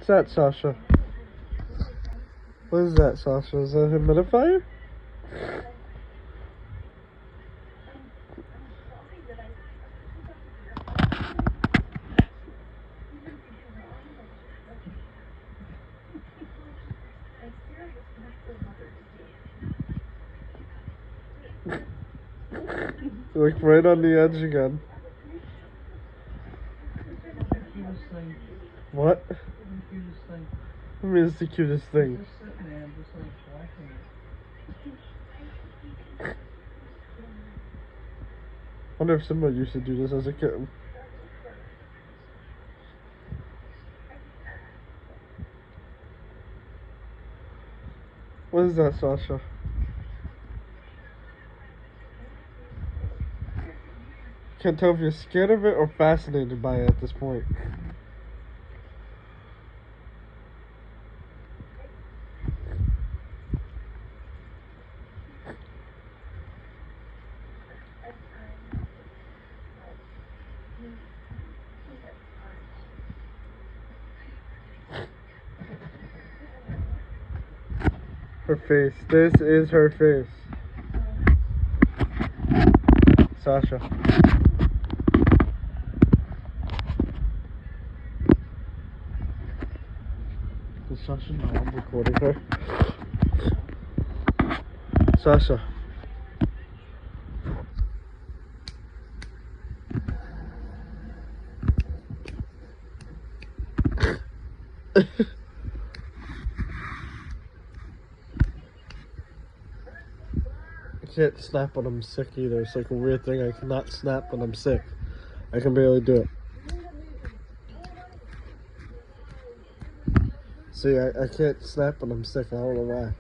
that, Sasha? What is that, Sasha? Is that a humidifier? Like right on the edge again. What? I mean, it's the cutest thing. I wonder if Simba used to do this as a kitten. What is that, Sasha? Can't tell if you're scared of it or fascinated by it at this point. Her face. This is her face. Sasha. Does Sasha know I'm recording her? Sasha. I can't snap when I'm sick either. It's like a weird thing. I cannot snap when I'm sick. I can barely do it. See, I can't snap when I'm sick. I don't know why.